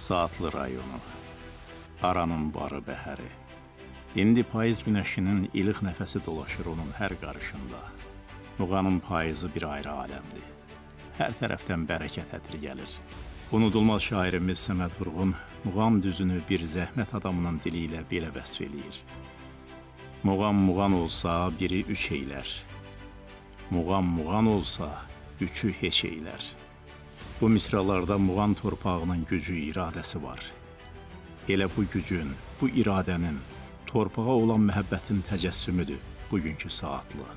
Saatlı rayonu, aranın barı bəhəri. İndi payız günəşinin ilıq nəfəsi dolaşır onun hər qarışında. Muğanın payızı bir ayrı aləmdir. Hər tərəfdən bərəkət ətri gəlir. Unudulmaz şairimiz Səməd Vurğun Muğan düzünü bir zəhmət adamının dili ilə belə vəsf eləyir. Muğan olsa biri üç eylər. Muğan olsa üçü heç eylər. Bu misralarda Muğan torpağının gücü, iradəsi var. Elə bu gücün, bu iradənin, torpağa olan məhəbbətin təcəssümüdür bugünkü saatlı.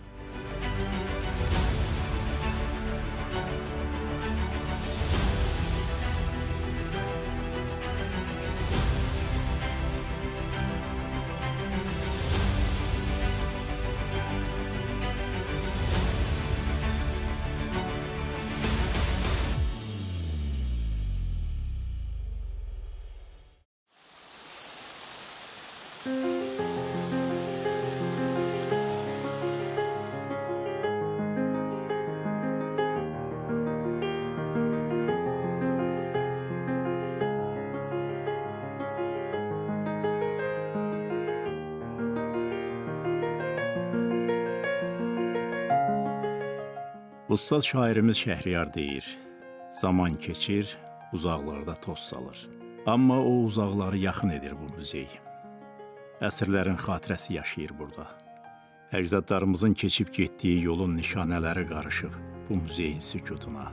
Ustad şairimiz Şəhriyar deyir, zaman keçir, uzaqlarda toz salır. Amma o uzaqları yaxın edir bu muzey. Əsrlərin xatirəsi yaşayır burada. Əcdadlarımızın keçib getdiyi yolun nişanələri qarışıb bu muzeyin sükutuna.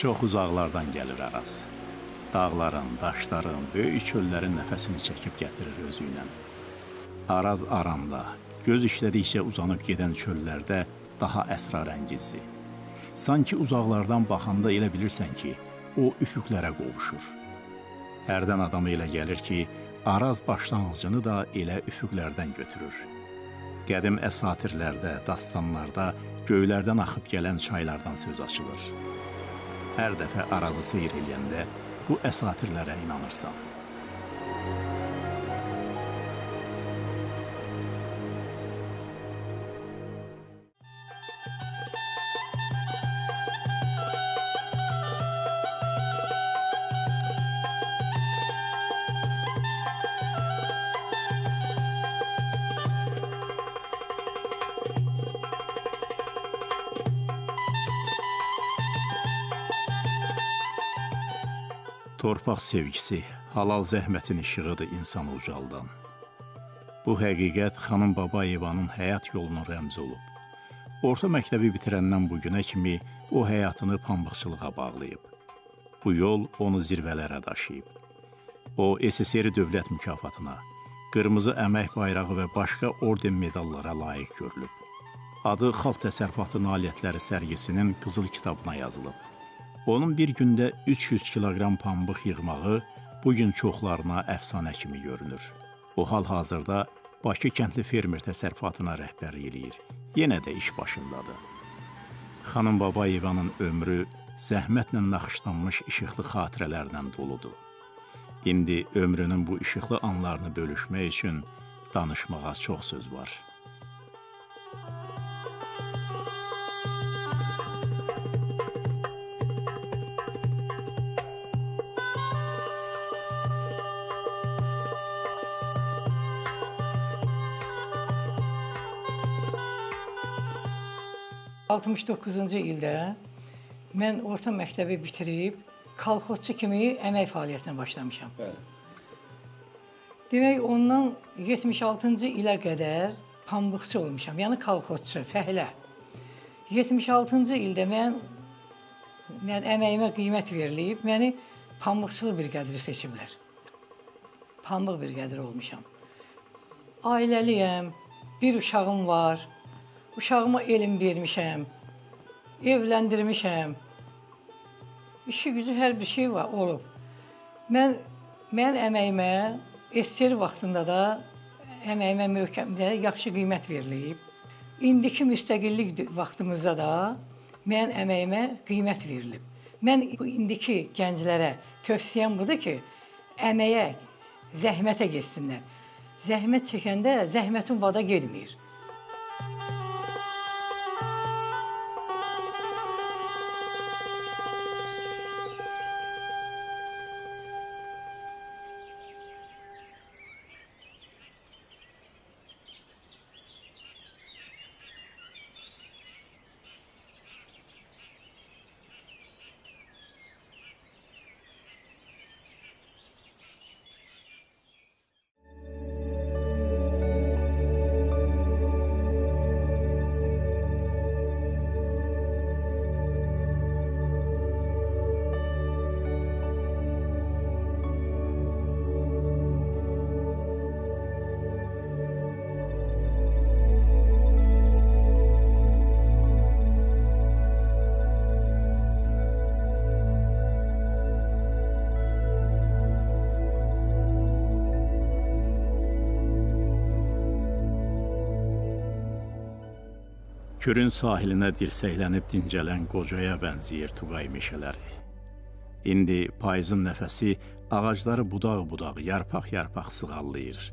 Çox uzaqlardan gəlir Araz. Dağların, daşların, böyük çöllərin nəfəsini çəkib gətirir özü ilə. Araz aranda, göz işlədikcə uzanıb gedən çöllərdə daha əsrarəngizdir. Sanki uzaqlardan baxanda elə bilirsən ki, o üfüqlərə qovuşur. Hərdən adama elə gəlir ki, Araz başlanğıcını da elə üfüqlərdən götürür. Qədim əsatirlərdə, dastanlarda, göylərdən axıb gələn çaylardan söz açılır. Hər dəfə Arazı seyr eləyəndə bu əsatirlərə inanırsan. Torpaq sevgisi, halal zəhmətin işığıdır insanı ucaldan. Bu həqiqət xanım Babayevanın həyat yolunun rəmzi olub. Orta məktəbi bitirəndən bugünə kimi o həyatını pambıqçılığa bağlayıb. Bu yol onu zirvələrə daşıyıb. O, SSR dövlət mükafatına, qırmızı əmək bayrağı və başqa orden medallara layiq görülüb. Adı Xalq Təsərrüfatı Nailiyyətləri sərgisinin qızıl kitabına yazılıb. Onun bir gündə 300 kiloqram pambıq yığmağı bugün çoxlarına əfsanə kimi görünür. O hal-hazırda Bakı kəndli fermer təsərrüfatına rəhbərlik eləyir. Yenə də iş başındadır. Xanım Babayevanın ömrü zəhmətlə naxışlanmış işıqlı xatirələrlə doludur. İndi ömrünün bu işıqlı anlarını bölüşmək üçün danışmağa çox söz var. ...69-cu ildə mən orta məktəbi bitirib kolxozçu kimi əmək fəaliyyətinə başlamışam. Bəli. Demək, ondan 76-cı ilə qədər pambıqçı olmuşam, yəni kolxozçu, fəhlə. 76-cı ildə mən əməyimə qiymət verilib, məni pambıqçılıq briqadiri seçiblər. Pambıq briqadiri olmuşam. Ailəliyəm, bir uşağım var, uşağıma elm vermişəm, evləndirmişəm. İşi gücü hər bir şey var, olub. Mən əməyimə SSR vaxtında da əməyimə möhkəmdə yaxşı qiymət verilib. İndiki müstəqillik vaxtımızda da mən əməyimə qiymət verilib. Mən indiki gənclərə tövsiyəm budur ki, əməyə, zəhmətə geçsinlər. Zəhmət çəkəndə zəhmətin vada getmir. Kürün sahilinə dirsəklənib dincələn qocaya bənzəyir Tuqay meşələri. İndi payızın nəfəsi ağacları budaq-budaq, yarpaq-yarpaq sığallayır.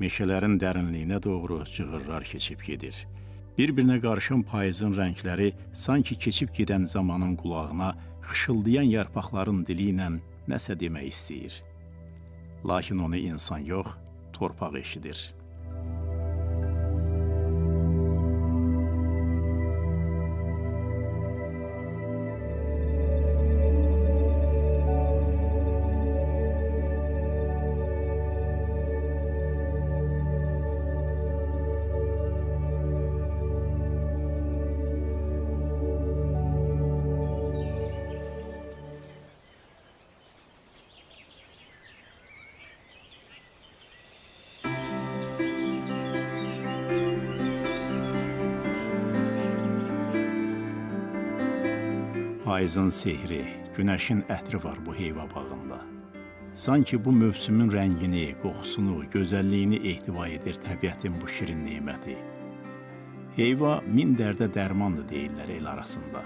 Meşələrin dərinliyinə doğru cığırlar keçib gedir. Bir-birinə qarışan payızın rəngləri sanki keçib gedən zamanın qulağına xışıldayan yarpaqların dili ilə nəsə demək istəyir. Lakin onu insan yox, torpaq eşidir. Payızın sehri, günəşin ətri var bu heyva bağında. Sanki bu mövsümün rəngini, qoxusunu, gözəlliyini ehtiva edir təbiətin bu şirin neməti. Heyva min dərdə dərmandır deyirlər el arasında.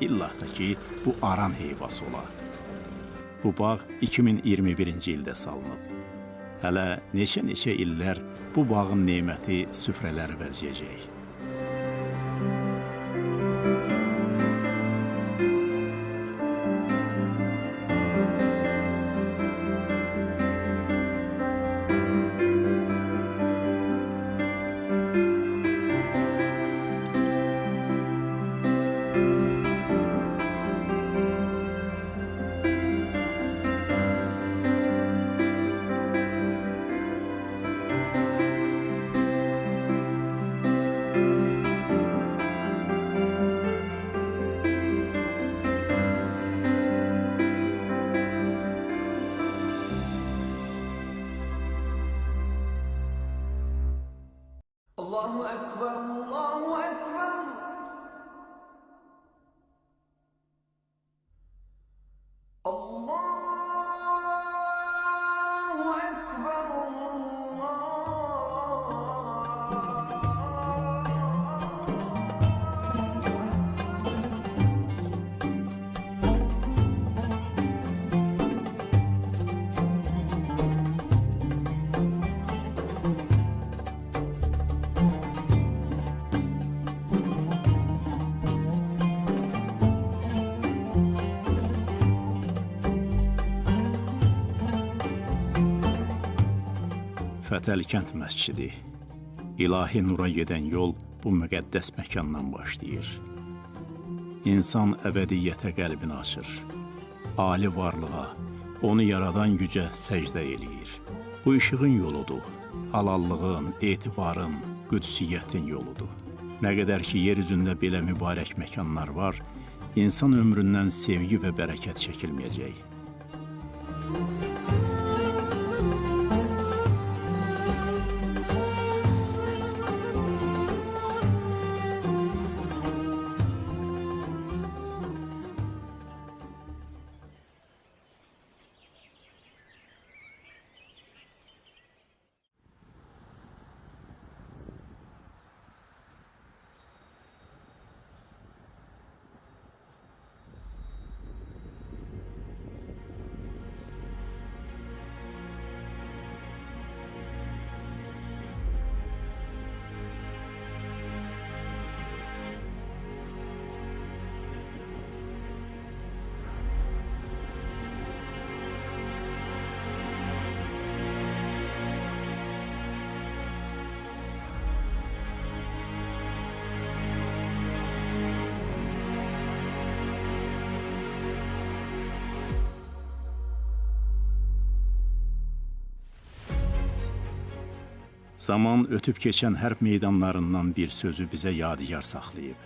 İllah da ki, bu aran heyvası ola. Bu bağ 2021-ci ildə salınıb. Hələ neçə-neçə illər bu bağın neməti süfrələri bəzəyəcək. Allahu Ekber, Allahu Ekber. Allahu Ekber, Fətəlikənd məscidi, ilahi nura gedən yol bu müqəddəs məkandan başlayır. İnsan əbədiyyətə qəlbini açır. ali varlığa, onu yaradan gücə səcdə eləyir. Bu işığın yoludur, halallığın, etibarın, qüdsiyyətin yoludur. Nə qədər ki, yer üzündə belə mübarək məkanlar var, insan ömründən sevgi və bərəkət çəkilməyəcək. Zaman ötüb keçən hərb meydanlarından bir sözü bizə yadigar saxlayıb.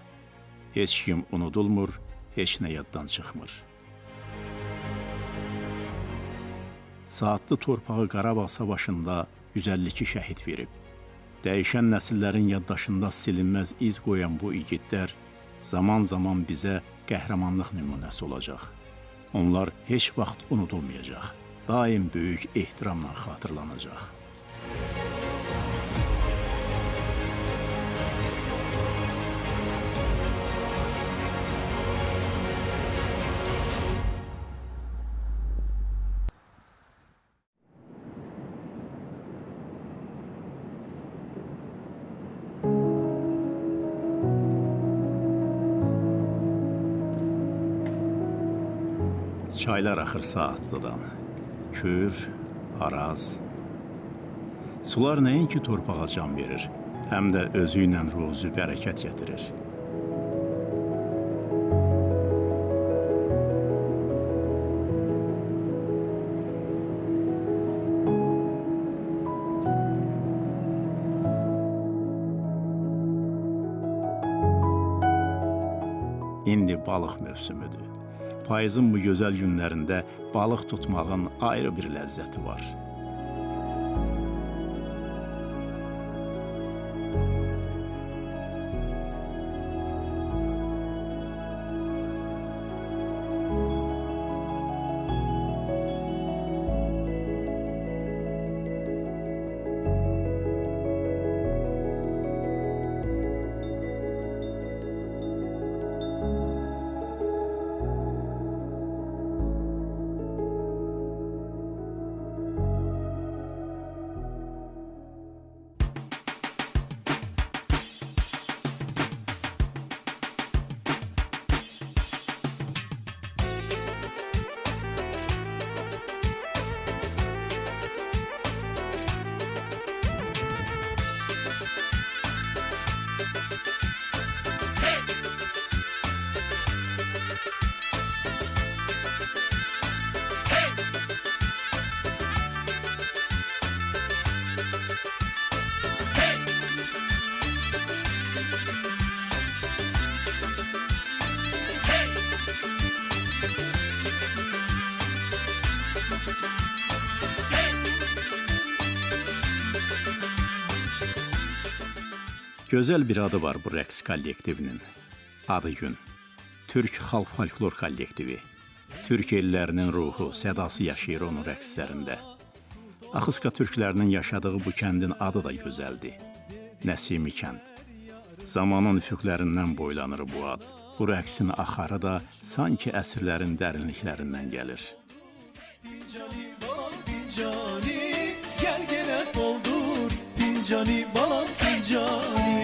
Heç kim unudulmur, heç nə yaddan çıxmır. Saatlı torpağı Qarabağ savaşında 152 şəhid verib. Dəyişən nəsillərin yaddaşında silinməz iz qoyan bu igidlər zaman-zaman bizə qəhrəmanlıq nümunəsi olacaq. Onlar heç vaxt unudulmayacaq. Daim böyük ehtiramla xatırlanacaq. Çaylar axır saatlıdan, Kür, Araz. Sular nəinki torpağa can verir, həm də özü ilə ruzu bərəkət gətirir. İndi balıq mövsümüdür. Payızın bu gözəl günlərində balıq tutmağın ayrı bir ləzzəti var. Gözəl bir adı var bu rəqs kollektivinin. Adı Gün. Türk Xalq Folklor kollektivi. Türk ellərinin ruhu, sədası yaşayır onun rəqslərində. Axıska türklərinin yaşadığı bu kəndin adı da gözəldir. Nəsimi kənd. Zamanın üfüqlərindən boylanır bu ad. Bu rəqsin axarı da sanki əsrlərin dərinliklərindən gəlir. Fincani balam fincani, gel gele doldur. Fincani balam fincani.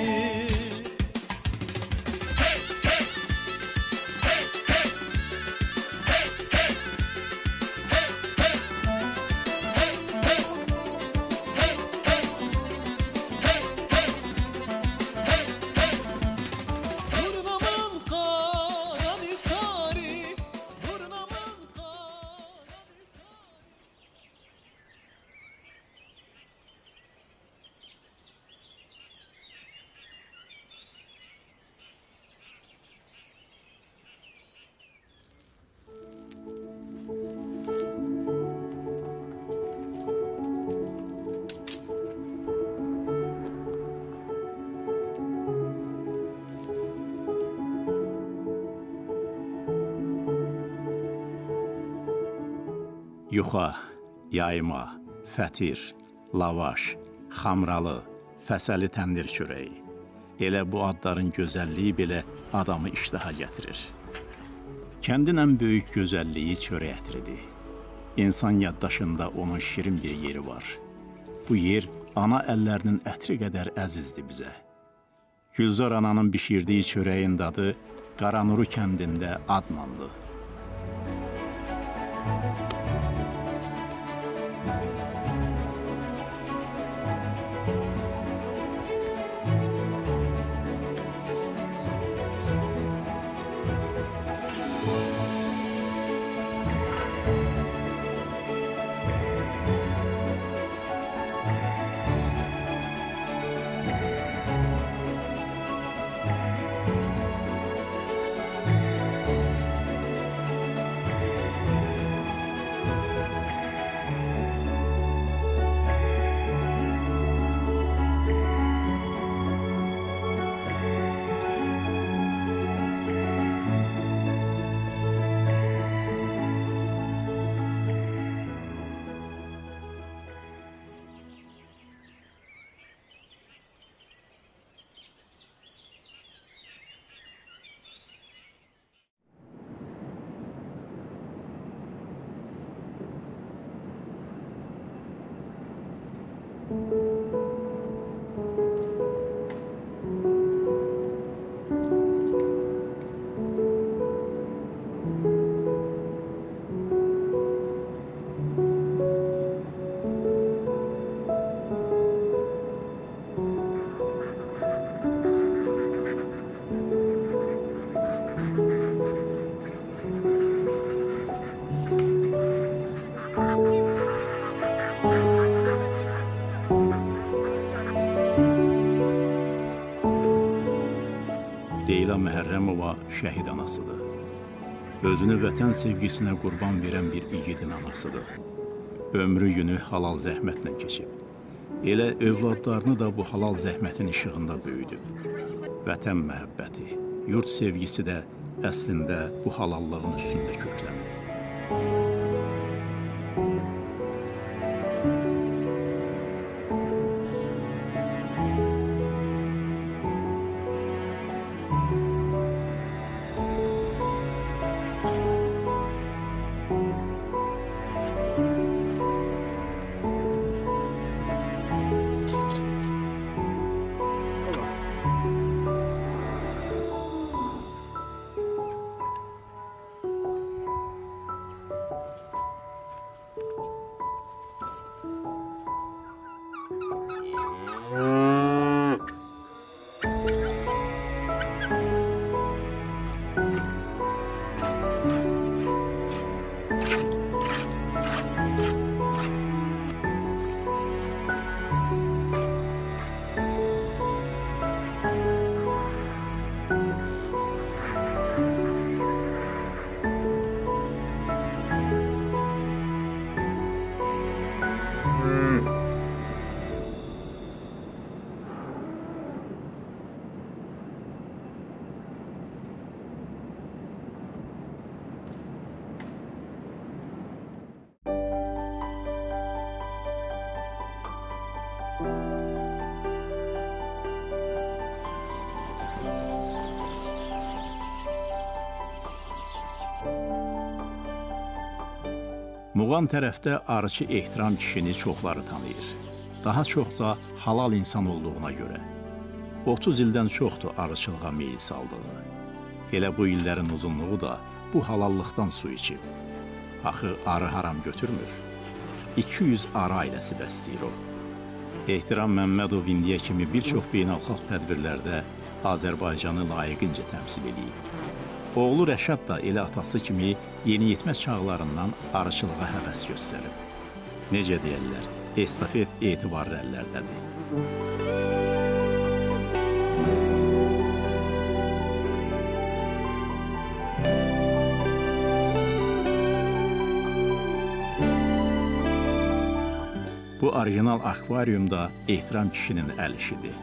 Yuxa, yayma, fətir, lavaş, xamralı, fəsəli təndir çörəyi. Elə bu adların gözəlliyi belə adamı iştaha gətirir. Kəndin ən böyük gözəlliyi çörək ətridir. İnsan yaddaşında onun şirin bir yeri var. Bu yer ana əllərinin ətri qədər əzizdir bizə. Gülzar ananın bişirdiyi çörəyin dadı Qaranuru kəndində adlandı. Leyla Məhərrəmova şəhid anasıdır. Özünü vətən sevgisinə qurban verən bir igidin anasıdır. Ömrü günü halal zəhmətlə keçib. Elə övladlarını da bu halal zəhmətin işığında böyüdüb. Vətən məhəbbəti, yurt sevgisi də əslində bu halallığın üstündə köklənib. Muğan tərəfdə arıçı Ehtiram kişini çoxları tanıyır. Daha çox da halal insan olduğuna görə. 30 ildən çoxdur arıçılığa meyil saldığı. Elə bu illərin uzunluğu da bu halallıqdan su içib. Axı arı haram götürmür. 200 arı ailəsi bəsləyir o. Ehtiram Məmmədov indiyə kimi bir çox beynəlxalq tədbirlərdə Azərbaycanı layiqincə təmsil edib. Oğlu Rəşad da elə atası kimi yeniyetmə çağlarından arıçılığa həvəs göstərib. Necə deyərlər, estafet etibarlı əllərdədir. Bu orijinal akvaryum da Ehtiram kişinin əl işidir.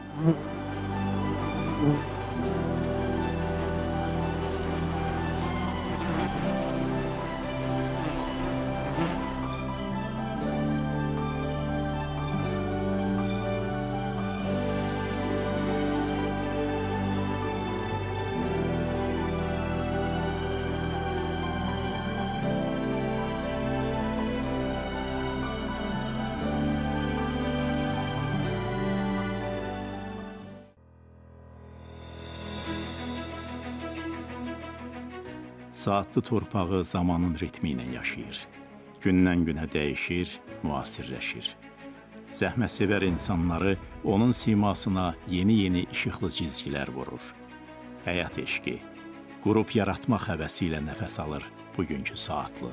Saatlı torpağı zamanın ritmi ilə yaşayır. Gündən günə dəyişir, müasirləşir. Zəhmətsevər insanları onun simasına yeni işıqlı cizgilər vurur. Həyat eşqi, qrup yaratmaq həvəsi ilə nəfəs alır bugünkü saatlı.